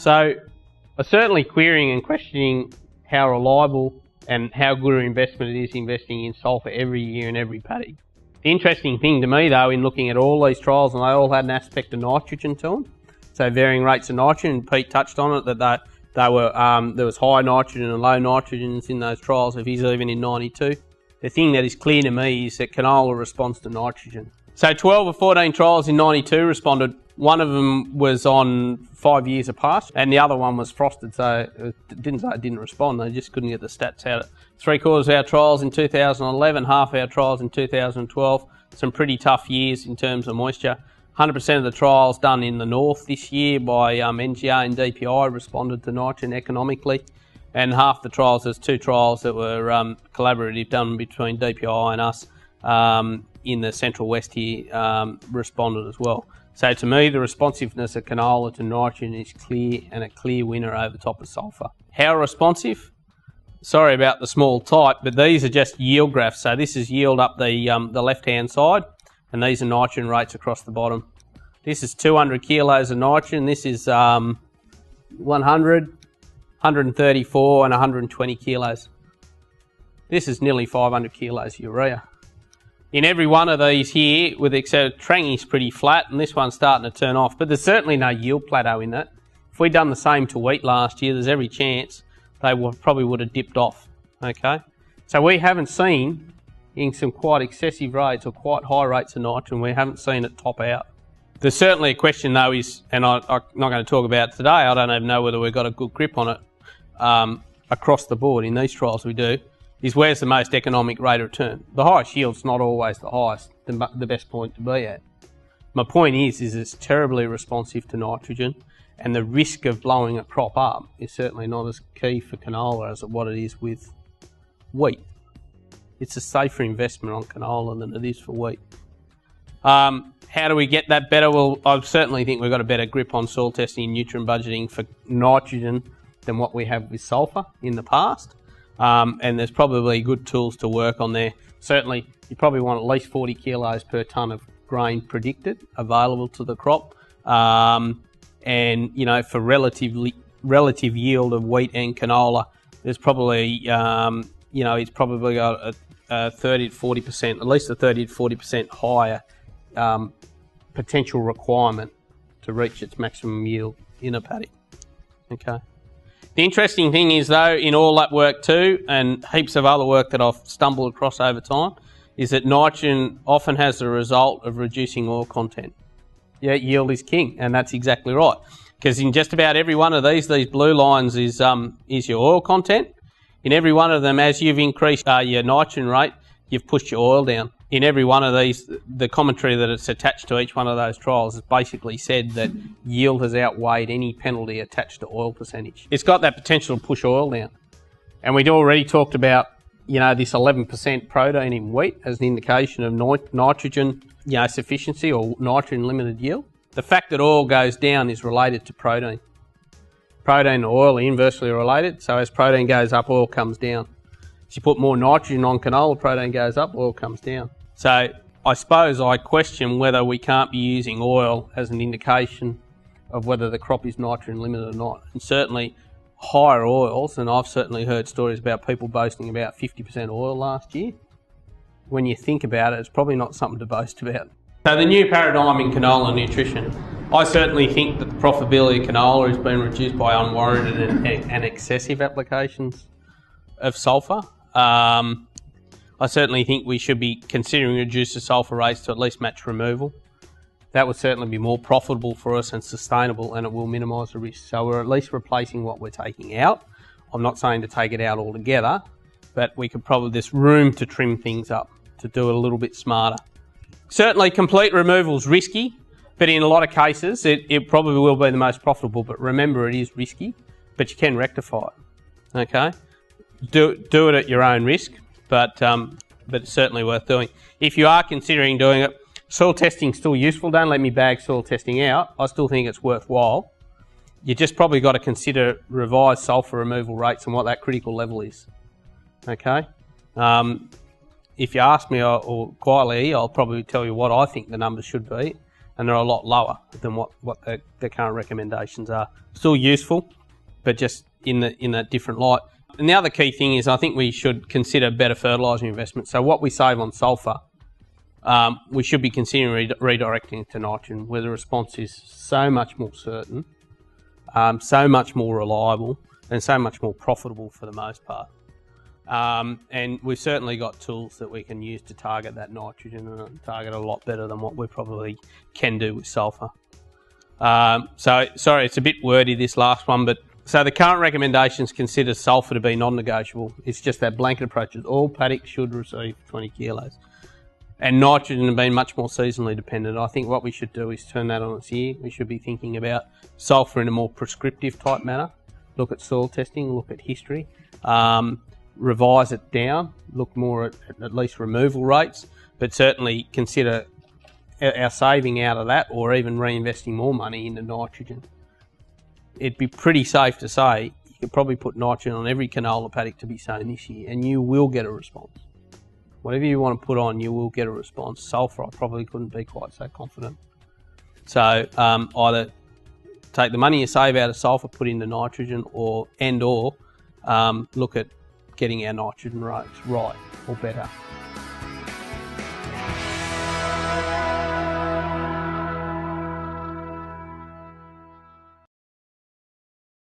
So certainly querying and questioning how reliable and how good an investment it is investing in sulphur every year in every paddock. The interesting thing to me though in looking at all these trials, and they all had an aspect of nitrogen to them, so varying rates of nitrogen, Pete touched on it, that they were, there was high nitrogen and low nitrogens in those trials of his even in 92. The thing that is clear to me is that canola responds to nitrogen. So 12 or 14 trials in 92 responded. One of them was on 5 years apart, and the other one was frosted, so it didn't say it didn't respond, they just couldn't get the stats out. 3/4 of our trials in 2011, half our trials in 2012, some pretty tough years in terms of moisture. 100% of the trials done in the north this year by NGA and DPI responded to nitrogen economically, and half the trials, there's 2 trials that were collaborative done between DPI and us in the central west here, responded as well. So to me, the responsiveness of canola to nitrogen is clear, and a clear winner over top of sulphur. How responsive? Sorry about the small type, but these are just yield graphs. So this is yield up the left-hand side, and these are nitrogen rates across the bottom. This is 200 kilos of nitrogen. This is 100, 134, and 120 kilos. This is nearly 500 kilos urea. In every one of these here, with the except Trangi's pretty flat, and this one's starting to turn off, but there's certainly no yield plateau in that. If we'd done the same to wheat last year, there's every chance they probably would have dipped off, okay? So we haven't seen, in some quite excessive rates or quite high rates of nitrogen, we haven't seen it top out. There's certainly a question though is, and I'm not going to talk about it today, I don't even know whether we've got a good grip on it across the board in these trials we do, is where's the most economic rate of return. The highest yield's not always the highest, the best point to be at. My point is it's terribly responsive to nitrogen, and the risk of blowing a crop up is certainly not as key for canola as what it is with wheat. It's a safer investment on canola than it is for wheat. How do we get that better? Well, I certainly think we've got a better grip on soil testing and nutrient budgeting for nitrogen than what we have with sulphur in the past. And there's probably good tools to work on there. Certainly, you probably want at least 40 kilos per tonne of grain predicted available to the crop. And, you know, for relative yield of wheat and canola, there's probably, you know, it's probably got a 30 to 40%, at least a 30 to 40% higher potential requirement to reach its maximum yield in a paddock. Okay. The interesting thing is though, in all that work too, and heaps of other work that I've stumbled across over time, is that nitrogen often has the result of reducing oil content. Yeah, yield is king, and that's exactly right. Because in just about every one of these blue lines is your oil content. In every one of them, as you've increased your nitrogen rate, you've pushed your oil down. In every one of these, the commentary that it's attached to each one of those trials has basically said that yield has outweighed any penalty attached to oil percentage. It's got that potential to push oil down. And we'd already talked about, you know, this 11% protein in wheat as an indication of nitrogen, you know, sufficiency or nitrogen limited yield. The fact that oil goes down is related to protein. Protein and oil are inversely related, so as protein goes up, oil comes down. As you put more nitrogen on canola, protein goes up, oil comes down. So I suppose I question whether we can't be using oil as an indication of whether the crop is nitrogen limited or not. And certainly higher oils, and I've certainly heard stories about people boasting about 50% oil last year. When you think about it, it's probably not something to boast about. So the new paradigm in canola nutrition, I certainly think that the profitability of canola has been reduced by unwarranted and excessive applications of sulphur. I certainly think we should be considering reduce the sulphur rates to at least match removal. That would certainly be more profitable for us and sustainable, and it will minimise the risk. So we're at least replacing what we're taking out. I'm not saying to take it out altogether, but we could probably, there's room to trim things up, to do it a little bit smarter. Certainly complete removal is risky, but in a lot of cases it probably will be the most profitable. But remember, it is risky, but you can rectify it. Okay, do it at your own risk, but it's certainly worth doing. If you are considering doing it, soil testing is still useful. Don't let me bag soil testing out. I still think it's worthwhile. You just probably got to consider revised sulphur removal rates and what that critical level is. Okay. If you ask me, or quietly, I'll probably tell you what I think the numbers should be, and they're a lot lower than what the current recommendations are. Still useful, but just in a different light. And the other key thing is I think we should consider better fertiliser investment. So what we save on sulphur, we should be considering redirecting it to nitrogen, where the response is so much more certain, so much more reliable, and so much more profitable for the most part. And we've certainly got tools that we can use to target that nitrogen and target a lot better than what we probably can do with sulphur. So, sorry, it's a bit wordy, this last one, but so the current recommendations consider sulphur to be non-negotiable. It's just that blanket approach that all paddocks should receive 20 kilos. And nitrogen have been much more seasonally dependent. I think what we should do is turn that on its ear. We should be thinking about sulphur in a more prescriptive type manner. Look at soil testing, look at history, revise it down, look more at least removal rates, but certainly consider our saving out of that or even reinvesting more money into nitrogen. It'd be pretty safe to say you could probably put nitrogen on every canola paddock to be sown this year and you will get a response. Whatever you want to put on, you will get a response. Sulphur, I probably couldn't be quite so confident. So either take the money you save out of sulphur, put into nitrogen, or look at getting our nitrogen rates right or better.